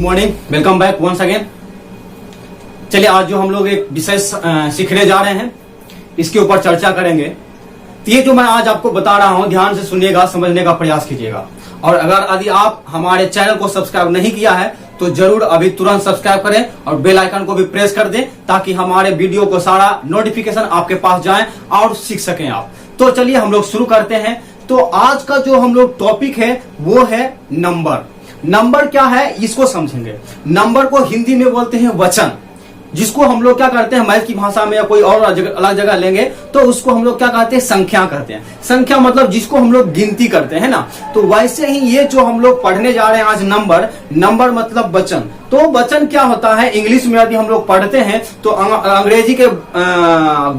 Morning, welcome back once again. चलिए आज जो हम लोग एक विषय सीखने जा रहे हैं इसके ऊपर चर्चा करेंगे। तो ये जो मैं आज आपको बता रहा हूं ध्यान से सुनिएगा, समझने का प्रयास कीजिएगा। और अगर यदि आप हमारे चैनल को सब्सक्राइब नहीं किया है तो जरूर अभी तुरंत सब्सक्राइब करें और बेल आइकन को भी प्रेस कर दें ताकि हमारे वीडियो को सारा नोटिफिकेशन आपके पास जाए और सीख सकें आप। तो चलिए हम लोग शुरू करते हैं। तो आज का जो हम लोग टॉपिक है वो है नंबर। नंबर क्या है इसको समझेंगे। नंबर को हिंदी में बोलते हैं वचन, जिसको हम लोग क्या करते हैं मैथ की भाषा में या कोई और अलग जगह लेंगे तो उसको हम लोग क्या कहते हैं, संख्या कहते हैं। संख्या मतलब जिसको हम लोग गिनती करते हैं ना। तो वैसे ही ये जो हम लोग पढ़ने जा रहे हैं आज नंबर मतलब वचन। तो वचन क्या होता है, इंग्लिश में यदि हम लोग पढ़ते हैं तो अंग्रेजी के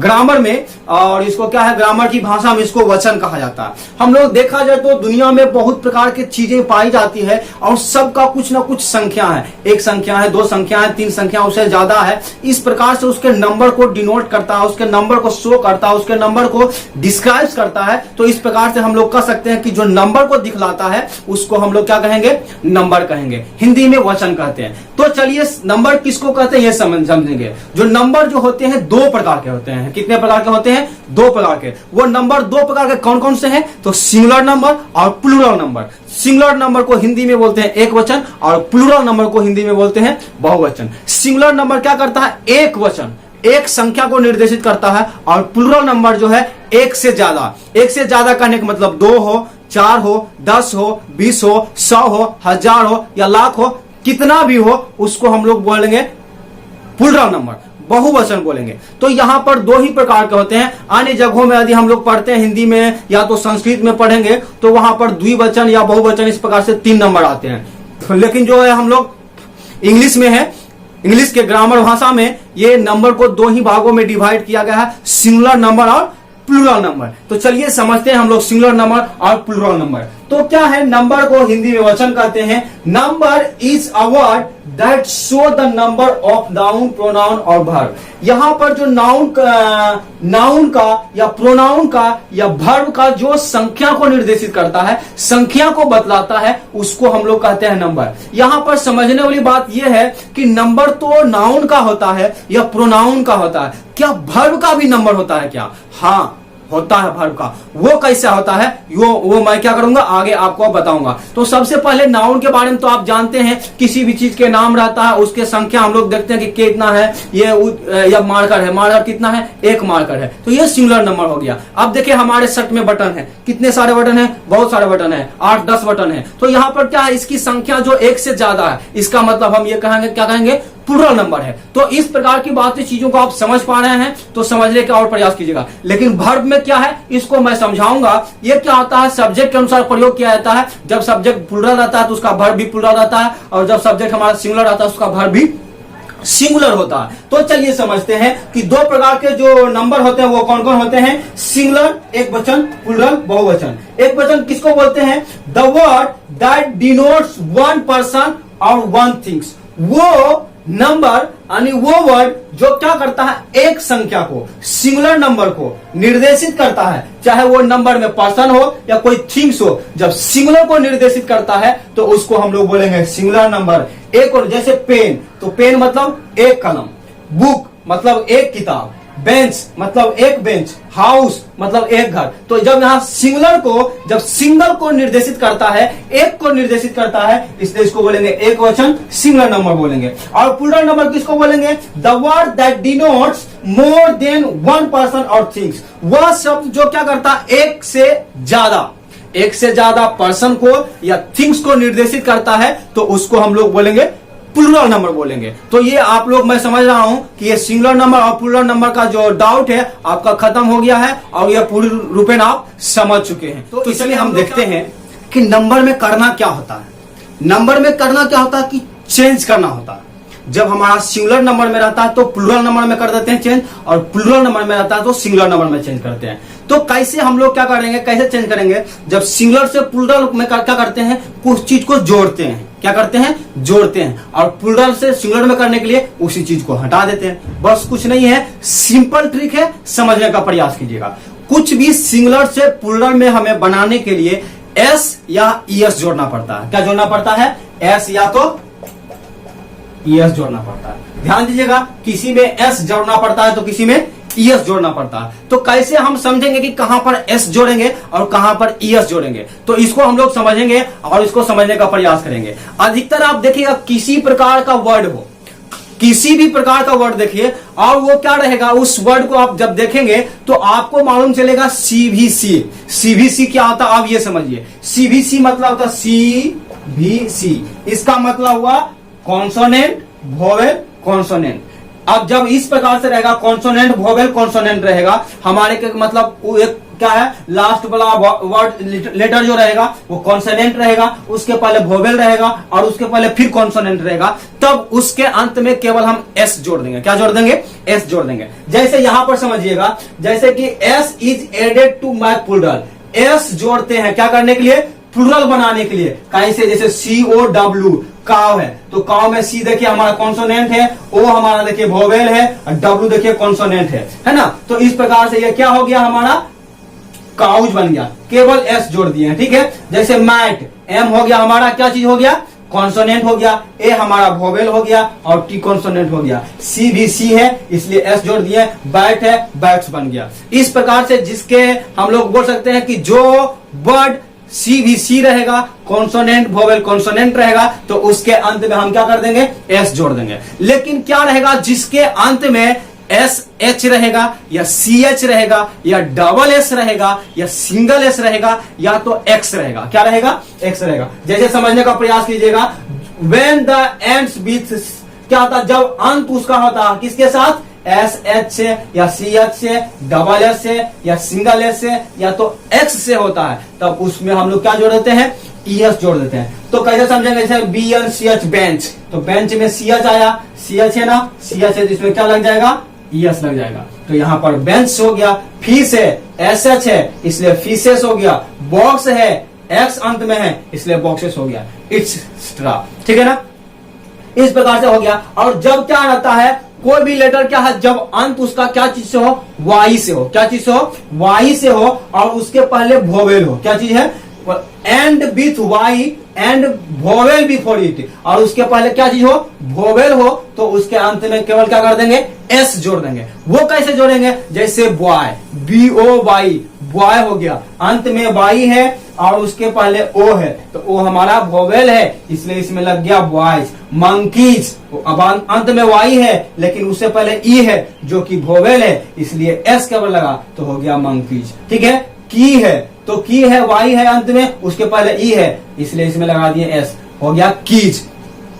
ग्रामर में, और इसको क्या है ग्रामर की भाषा में इसको वचन कहा जाता है। हम लोग देखा जाए तो दुनिया में बहुत प्रकार की चीजें पाई जाती है और सबका कुछ ना कुछ संख्या है। एक संख्या है, दो संख्या है, तीन संख्या उससे ज्यादा है। इस प्रकार से उसके नंबर को डिनोट करता है, उसके नंबर को शो करता है, उसके नंबर को डिस्क्राइब करता है। तो इस प्रकार से हम लोग कह सकते हैं कि जो नंबर को दिखलाता है उसको हम लोग क्या कहेंगे, नंबर कहेंगे। हिंदी में वचन कहते हैं। तो चलिए नंबर किसको कहते हैं ये समझेंगे। जो नंबर जो होते हैं दो प्रकार के होते हैं। कितने प्रकार के होते हैं? दो प्रकार के। वो नंबर दो प्रकार के कौन कौन से हैं? तो सिंगुलर नंबर और प्लूरल नंबर। सिंगुलर नंबर को हिंदी में बोलते हैं एक वचन और प्लूरल नंबर को हिंदी में बोलते हैं बहुवचन। सिंगुलर नंबर क्या करता है, एक वचन, एक संख्या को निर्देशित करता है। और प्लूरल नंबर जो है एक से ज्यादा। एक से ज्यादा कहने का मतलब 2 हो, 4 हो, 10 हो, 20 हो, 100 हो, 1000 हो या लाख हो, कितना भी हो उसको हम लोग बोलेंगे प्लूरल नंबर, बहुवचन बोलेंगे। तो यहां पर दो ही प्रकार के होते हैं। अन्य जगहों में यदि हम लोग पढ़ते हैं हिंदी में या तो संस्कृत में पढ़ेंगे तो वहां पर द्विवचन या बहुवचन इस प्रकार से 3 नंबर आते हैं। लेकिन जो है हम लोग इंग्लिश में है, इंग्लिश के ग्रामर भाषा में ये नंबर को दो ही भागों में डिवाइड किया गया है, सिंगुलर नंबर और प्लूरल नंबर। तो चलिए समझते हैं हम लोग सिंगुलर नंबर और प्लूरल नंबर। तो क्या है, नंबर को हिंदी में वचन कहते हैं। Number is a word that show the number of noun, pronoun और वर्ब। यहां पर जो नाउन का या प्रोनाउन का या वर्ब का जो संख्या को निर्देशित करता है, संख्या को बतलाता है, उसको हम लोग कहते हैं नंबर। यहां पर समझने वाली बात यह है कि नंबर तो नाउन का होता है या प्रोनाउन का होता है, क्या वर्ब का भी नंबर होता है क्या? हाँ होता है वर्ब का। वो कैसा होता है वो मैं क्या करूंगा आगे आपको बताऊंगा। तो सबसे पहले नाउन के बारे में तो आप जानते हैं, किसी भी चीज के नाम रहता है उसके संख्या हम लोग देखते हैं कि कितना है। ये मार्कर है, मार्कर कितना है, एक मार्कर है, तो ये सिंगुलर नंबर हो गया। अब देखिए हमारे शर्ट में बटन है, कितने सारे बटन है, बहुत सारे बटन है, 8-10 बटन है। तो यहाँ पर क्या है, इसकी संख्या जो एक से ज्यादा है, इसका मतलब हम ये कहेंगे, क्या कहेंगे, प्लूरल नंबर है। तो इस प्रकार की बातें चीजों को आप समझ पा रहे हैं तो समझने का और प्रयास कीजिएगा। लेकिन वर्ब में क्या है इसको मैं समझाऊंगा। ये क्या होता है, सब्जेक्ट के अनुसार प्रयोग किया जाता है। जब सब्जेक्ट प्लूरल रहता है तो उसका वर्ब भी प्लूरल रहता है, और जब सब्जेक्ट हमारा सिंगुलर रहता है उसका वर्ब भी सिंगुलर होता है। तो चलिए समझते हैं कि दो प्रकार के जो नंबर होते हैं वो कौन कौन होते हैं। सिंगुलर एक वचन, प्लूरल बहुवचन। एक वचन किसको बोलते हैं, the word that denotes one person और वन थिंग्स। वो नंबर यानी वो वर्ड जो क्या करता है, एक संख्या को, सिंगुलर नंबर को निर्देशित करता है, चाहे वो नंबर में पर्सन हो या कोई थिंग्स हो। जब सिंगुलर को निर्देशित करता है तो उसको हम लोग बोलेंगे सिंगुलर नंबर। एक और जैसे पेन, तो पेन मतलब एक कलम, बुक मतलब एक किताब, बेंच मतलब एक बेंच, हाउस मतलब एक घर। तो जब यहाँ सिंगुलर को, जब सिंगल को निर्देशित करता है, एक को निर्देशित करता है, इसलिए इसको बोलेंगे एक वचन, सिंगुलर नंबर बोलेंगे। और प्लूरल नंबर किसको बोलेंगे, the word that denotes more than one person और थिंग्स। वह शब्द जो क्या करता है, एक से ज्यादा पर्सन को या थिंग्स को निर्देशित करता है, तो उसको हम लोग बोलेंगे प्लूरल नंबर बोलेंगे। तो ये आप लोग, मैं समझ रहा हूं कि ये सिंगुलर नंबर और प्लूरल नंबर का जो डाउट है आपका खत्म हो गया है और ये पूरी रूपेण आप समझ चुके हैं। तो इसलिए हम देखते हैं कि नंबर में करना क्या होता है। नंबर में करना क्या होता है कि चेंज करना होता है। जब हमारा सिंगुलर नंबर में रहता है तो प्लूरल नंबर में कर देते हैं चेंज, और प्लूरल नंबर में रहता है तो सिंगुलर नंबर में चेंज करते हैं। तो कैसे हम लोग क्या करेंगे, कैसे चेंज करेंगे, जब सिंगुलर से प्लूरल में क्या करते हैं, कुछ चीज को जोड़ते हैं। क्या करते हैं, जोड़ते हैं। और प्लूरल से सिंगुलर में करने के लिए उसी चीज को हटा देते हैं। बस कुछ नहीं है, सिंपल ट्रिक है, समझने का प्रयास कीजिएगा। कुछ भी सिंगुलर से प्लूरल में हमें बनाने के लिए एस या ईएस जोड़ना पड़ता है। क्या जोड़ना पड़ता है, एस या तो ईएस जोड़ना पड़ता है। ध्यान दीजिएगा, किसी में एस जोड़ना पड़ता है तो किसी में ईएस जोड़ना पड़ता है। तो कैसे हम समझेंगे कि कहां पर एस जोड़ेंगे और कहां पर ईएस जोड़ेंगे, तो इसको हम लोग समझेंगे और इसको समझने का प्रयास करेंगे। अधिकतर आप देखिएगा किसी प्रकार का वर्ड हो, किसी भी प्रकार का वर्ड देखिए और वो क्या रहेगा, उस वर्ड को आप जब देखेंगे तो आपको मालूम चलेगा सीवीसी। सीवीसी क्या होता है आप ये समझिए। सीवीसी मतलब होता है सीवीसी, इसका मतलब हुआ कॉन्सोनेंट वोवेल कॉन्सोनेंट। अब जब इस प्रकार से रहेगा कॉन्सोनेंट वोवेल कॉन्सोनेंट रहेगा, हमारे के मतलब वो एक क्या है, लास्ट वाला वर्ड लेटर जो रहेगा वो कॉन्सोनेंट रहेगा, उसके पहले वोवेल रहेगा और उसके पहले फिर कॉन्सोनेंट रहेगा, तब उसके अंत में केवल हम एस जोड़ देंगे। क्या जोड़ देंगे? एस जोड़ देंगे। जैसे यहां पर समझिएगा, जैसे कि S is added to my plural, S जोड़ते हैं क्या करने के लिए? प्लूरल बनाने के लिए। कैसे? जैसे COW काव है, तो काव में सी देखिए हमारा कॉन्सोनेंट है, ओ हमारा देखिए वोवेल है और डब्ल्यू देखिए कॉन्सोनेंट है ना। तो इस प्रकार से ये क्या हो गया, हमारा काउज बन गया, केवल एस जोड़ दिए हैं। ठीक है, जैसे मैट, एम हो गया हमारा क्या चीज हो गया? कॉन्सोनेंट हो गया, ए हमारा वोवेल हो गया और टी कॉन्सोनेंट हो गया, सी भी सी है इसलिए एस जोड़ दिए, बैट है बैट्स बन गया। इस प्रकार से जिसके हम लोग बोल सकते हैं कि जो वर्ड सी भी सी रहेगा, कॉन्सोनेंट वोवेल कॉन्सोनेंट रहेगा, तो उसके अंत में हम क्या कर देंगे? एस जोड़ देंगे। लेकिन क्या रहेगा जिसके अंत में एस एच रहेगा या सी एच रहेगा या डबल एस रहेगा या सिंगल एस रहेगा या तो एक्स रहेगा। क्या रहेगा? एक्स रहेगा। जैसे समझने का प्रयास कीजिएगा, व्हेन द एंड्स विथ, क्या होता है जब अंत उसका होता है किसके साथ? एस एच से या सी एच से, डबल एस से या सिंगल एस से या तो एक्स से होता है, तब उसमें हम लोग क्या जोड़ देते हैं? ईएस जोड़ देते हैं। तो कैसे समझेंगे? जैसे BNCH बेंच, तो बेंच में CH आया, CH है ना, CH है तो इसमें क्या लग जाएगा? ईएस लग जाएगा। तो यहां पर बेंच हो गया, फीस है, SH है इसलिए फीसेस हो गया, बॉक्स है, एक्स अंत में है इसलिए बॉक्सेस हो गया, इट्सेट्रा। ठीक है ना, इस प्रकार से हो गया। और जब क्या रहता है, कोई भी लेटर क्या है, जब अंत उसका क्या चीज से हो? वाई से हो। क्या चीज से हो? वाई से हो और उसके पहले वोवेल हो। क्या चीज है? And with Y and vowel before it, और उसके पहले क्या चीज हो? वोवेल हो, तो उसके अंत में केवल क्या कर देंगे? एस जोड़ देंगे। वो कैसे जोड़ेंगे? जैसे बॉय, BOY, बॉय हो गया, अंत में वाई है और उसके पहले ओ है, तो ओ हमारा वोवेल है इसलिए इसमें लग गया बॉयज। मंकीज, अब अंत में वाई है लेकिन उससे पहले ई है जो कि वोवेल है इसलिए एस केवल लगा, तो हो गया मंकीज। ठीक है, की है तो की है, वाई है अंत में, उसके पहले ई है इसलिए इसमें लगा दिए एस, हो गया कीज,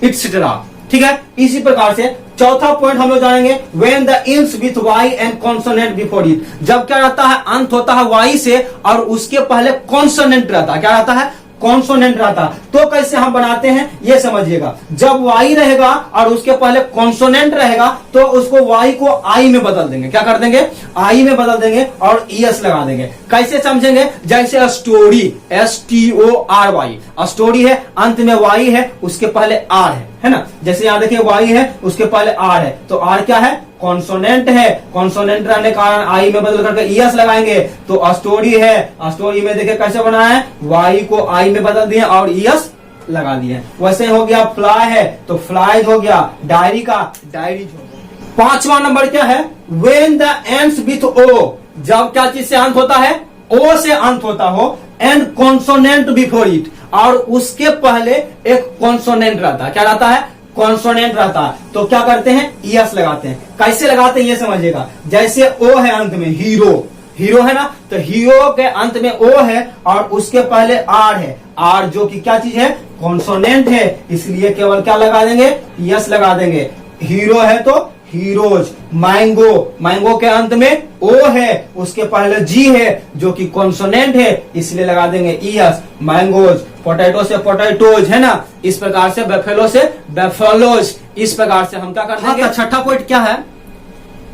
इट्सेट्रा। ठीक है, इसी प्रकार से चौथा पॉइंट हम लोग जानेंगे, when the ends with Y and consonant before it, जब क्या रहता है? अंत होता है वाई से और उसके पहले कॉन्सोनेंट रहता है। क्या रहता है? कॉन्सोनेंट रहता। तो कैसे हम बनाते हैं ये समझिएगा। जब वाई रहेगा और उसके पहले कॉन्सोनेंट रहेगा तो उसको वाई को आई में बदल देंगे। क्या कर देंगे? आई में बदल देंगे और ईएस लगा देंगे। कैसे समझेंगे? जैसे स्टोरी, STORY, स्टोरी है, अंत में वाई है, उसके पहले आर है ना। जैसे यहां देखिए वाई है, उसके पहले आर है, तो आर क्या है? कॉन्सोनेंट है, कॉन्सोनेंट रहने के कारण आई में बदल करके ईएस लगाएंगे, तो स्टोरी है, स्टोरी में देखिए कैसे बना है? वाई को आई में बदल दिए और ईएस लगा दिए। वैसे हो गया फ्लाई है तो फ्लाइज हो गया, डायरी का डायरीज हो गया। पांचवा नंबर क्या है? When the ends with O, जब क्या चीज से अंत होता है? ओ से अंत होता हो, एंड कॉन्सोनेंट बिफोर इट, और उसके पहले एक कॉन्सोनेंट रहता है। क्या रहता है? कॉन्सोनेंट रहता है, तो क्या करते हैं? ईएस लगाते हैं। कैसे लगाते हैं ये समझिएगा। जैसे ओ है अंत में, हीरो, हीरो है ना, तो हीरो के अंत में ओ है और उसके पहले आर है, आर जो कि क्या चीज है? कॉन्सोनेंट है, इसलिए केवल क्या लगा देंगे? ईएस लगा देंगे। हीरो है तो हीरोज। मैंगो, मैंगो के अंत में ओ है, उसके पहले जी है जो कि कॉन्सोनेंट है, इसलिए लगा देंगे ईएस, मैंगोज। पोटैटो से पोटैटोज है ना, इस प्रकार से बेफेलो से बेफेलोज, इस प्रकार से हम क्या कर देंगे। हाँ, छठा पॉइंट क्या है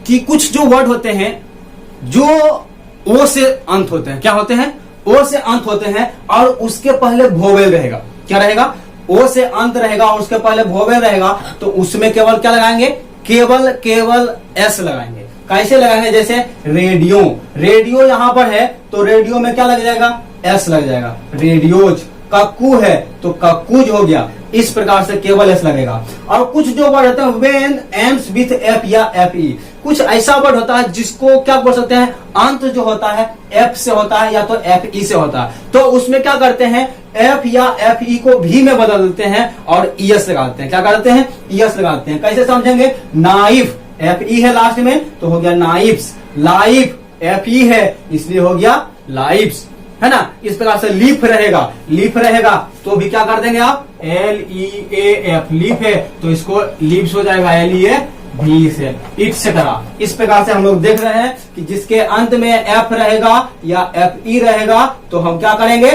कि कुछ जो वर्ड होते हैं जो ओ से अंत होते हैं, क्या होते हैं? ओ से अंत होते हैं और उसके पहले वोवेल रहेगा। क्या रहेगा? ओ से अंत रहेगा और उसके पहले वोवेल रहेगा, तो उसमें केवल क्या लगाएंगे? केवल एस लगाएंगे। कैसे लगाएंगे? जैसे रेडियो, रेडियो यहां पर है तो रेडियो में क्या लग जाएगा? एस लग जाएगा, रेडियोज। कक्कू है तो कक्कूज हो गया, इस प्रकार से केवल एस लगेगा। और कुछ जो वर्ड होते हैं व्हेन एंड्स विथ एफ या एफ ई, कुछ ऐसा वर्ड होता है जिसको क्या बोल सकते हैं, अंत जो होता है एफ से होता है या तो एफ ई से होता है, तो उसमें क्या करते हैं एफ या एफ ई को भी में बदल देते हैं और ईएस लगाते हैं। क्या करते हैं, ईएस लगाते हैं। कैसे समझेंगे, नाइफ एफ ई है लास्ट में तो हो गया नाइफ्स, लाइफ एफ ई है इसलिए हो गया लाइफ्स, है ना। इस प्रकार से लीफ रहेगा, लीफ रहेगा तो भी क्या कर देंगे आप, L E A F, leaf है तो इसको लीव्स हो जाएगा, एल ई ए भी से, इटसेट्रा। इस प्रकार से हम लोग देख रहे हैं कि जिसके अंत में एफ रहेगा या एफ ई रहेगा तो हम क्या करेंगे,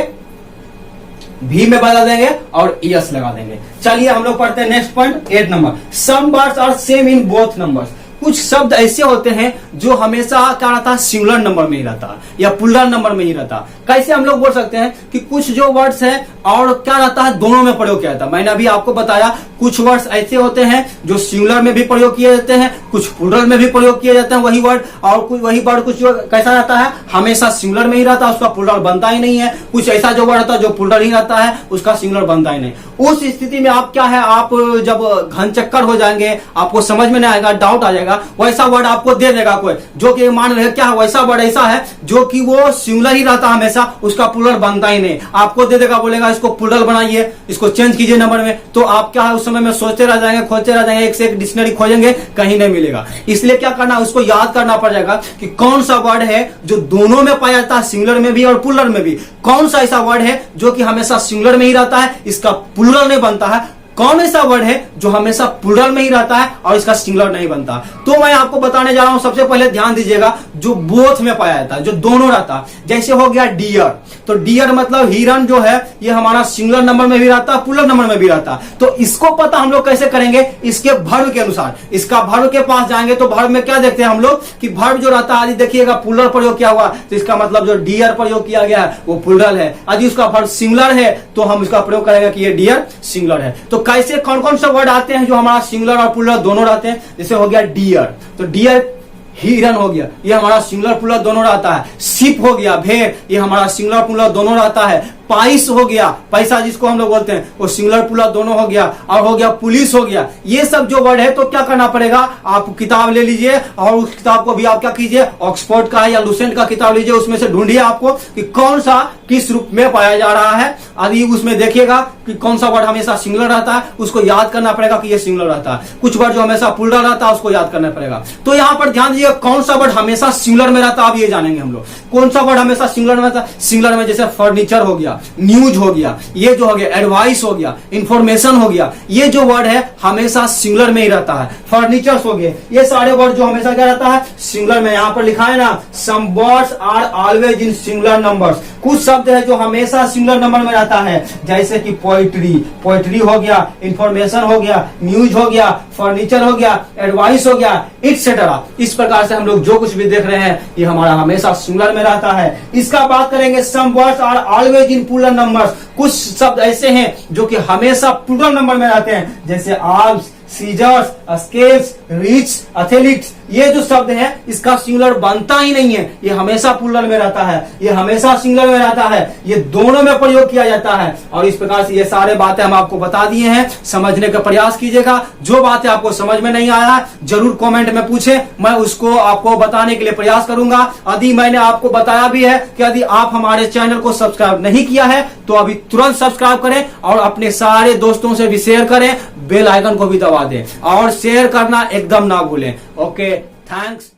भी में बदल देंगे और ईएस लगा देंगे। चलिए हम लोग पढ़ते हैं next point 8 number. Some words are same in both numbers, कुछ शब्द ऐसे होते हैं जो हमेशा क्या रहता है, सिंगुलर नंबर में ही रहता है या प्लूरल नंबर में ही रहता है। कैसे हम लोग बोल सकते हैं कि कुछ जो वर्ड्स है और क्या रहता है, दोनों में प्रयोग किया जाता है। मैंने अभी आपको बताया कुछ वर्ड्स ऐसे होते हैं जो सिंगुलर में भी प्रयोग किए जाते हैं, कुछ प्लूरल में भी प्रयोग किए जाते हैं वही वर्ड, और वही वर्ड कुछ जो कैसा रहता है, हमेशा सिंगुलर में ही रहता है, उसका प्लूरल बनता ही नहीं है। कुछ ऐसा जो वर्ड रहता है जो प्लूरल ही रहता है, उसका सिंगुलर बनता ही नहीं। उस स्थिति में आप क्या है, आप जब घन चक्कर हो जाएंगे, आपको समझ में नहीं आएगा, डाउट आ जाएगा, वैसा वर्ड आपको दे देगा कोई जो कि मान रहे क्या वैसा वर्ड ऐसा है जो कि वो सिंगुलर ही रहता है हमेशा, उसका प्लूरल बनता ही नहीं। आपको दे देगा, बोलेगा इसको प्लूरल बनाइए, इसको चेंज कीजिए नंबर में, तो आप क्या है उस समय में सोचते रह जाएंगे, खोजते रह जाएंगे, एक से एक डिक्शनरी खोजेंगे, कहीं नहीं मिलेगा। इसलिए क्या करना, उसको याद करना पड़ जाएगा कि कौन सा वर्ड है जो दोनों में पाया जाता है, सिंगुलर में भी और प्लूरल में भी। कौन सा ऐसा वर्ड है जो कि हमेशा सिंगुलर में ही रहता है, इसका प्लूरल नहीं बनता है। कौन ऐसा वर्ड है जो हमेशा प्लूरल में ही रहता है और इसका सिंगुलर नहीं बनता। तो मैं आपको बताने जा रहा हूं, सबसे पहले ध्यान दीजिएगा, जो बोथ में पाया जाता है, जो दोनों रहता है। जैसे हो गया डियर, तो डियर मतलब हिरन जो है ये हमारा सिंगुलर नंबर में भी रहता है, प्लूरल नंबर में भी रहता है। तो इसको पता हम लोग कैसे करेंगे, इसके वर्ब के अनुसार। इसका वर्ब के पास जाएंगे तो वर्ब में क्या देखते हैं हम लोग कि वर्ब जो रहता है, यदि देखिएगा प्लूरल प्रयोग किया हुआ तो इसका मतलब जो डियर प्रयोग किया गया है वो प्लूरल है। यदि उसका वर्ब सिंगुलर है तो हम इसका प्रयोग करेंगे कि ये डियर सिंगुलर है। तो कैसे कौन कौन से वर्ड आते हैं जो हमारा सिंगुलर और प्लूरल दोनों रहते हैं। जैसे हो गया डियर, तो डियर हिरन हो गया, ये हमारा सिंगुलर प्लूरल दोनों रहता है। शिप हो गया भेड़, ये हमारा सिंगुलर प्लूरल दोनों रहता है। पाइस हो गया, पैसा जिसको हम लोग बोलते हैं, वो सिंगुलर प्लूरल दोनों हो गया। और हो गया पुलिस हो गया। ये सब जो वर्ड है तो क्या करना पड़ेगा, आप किताब ले लीजिए और उस किताब को भी आप क्या कीजिए, ऑक्सफोर्ड का या लुसेंट का किताब लीजिए, उसमें से ढूंढिए आपको कि कौन सा किस रूप में पाया जा रहा है। यदि उसमें देखिएगा कि कौन सा वर्ड हमेशा सिंगुलर रहता है, उसको याद करना पड़ेगा कि ये सिंगुलर रहता है। कुछ वर्ड जो हमेशा प्लूरल रहता है उसको याद करना पड़ेगा। तो यहाँ पर ध्यान दीजिए कौन सा वर्ड हमेशा सिंगुलर में रहता है, अब ये जानेंगे हम लोग कौन सा वर्ड हमेशा सिंगुलर में रहता है। सिंगुलर में जैसे फर्नीचर हो गया, न्यूज हो गया, ये जो हो गया एडवाइस हो गया, इंफॉर्मेशन हो गया, ये जो वर्ड है हमेशा सिंगुलर में ही रहता है। फर्नीचर्स हो गए, ये सारे वर्ड जो हमेशा क्या रहता है, सिंगुलर में। यहाँ पर लिखा है ना, some words are always in singular numbers, कुछ शब्द है जो हमेशा सिंगुलर नंबर में रहता है। जैसे कि पोइट्री, पोइट्री हो गया, इंफॉर्मेशन हो गया, न्यूज हो गया, फर्नीचर हो गया, एडवाइस हो गया, इटसेट्रा। इस प्रकार से हम लोग जो कुछ भी देख रहे हैं ये हमारा हमेशा सिंगुलर में रहता है। इसका बात करेंगे, some words are always in plural numbers, कुछ शब्द ऐसे हैं जो कि हमेशा प्लूरल नंबर में रहते हैं। जैसे arms, scissors, scales, rich, athletes, ये जो शब्द है इसका सिंगुलर बनता ही नहीं है, ये हमेशा प्लूरल में रहता है, ये हमेशा सिंगुलर में रहता है, ये दोनों में प्रयोग किया जाता है। और इस प्रकार से ये सारे बातें हम आपको बता दिए हैं, समझने का प्रयास कीजिएगा। जो बातें आपको समझ में नहीं आया जरूर कमेंट में पूछे, मैं उसको आपको बताने के लिए प्रयास करूंगा। यदि मैंने आपको बताया भी है कि यदि आप हमारे चैनल को सब्सक्राइब नहीं किया है तो अभी तुरंत सब्सक्राइब करें और अपने सारे दोस्तों से भी शेयर करें, बेल आइकन को भी दबा दें और शेयर करना एकदम ना भूलें। Okay, thanks.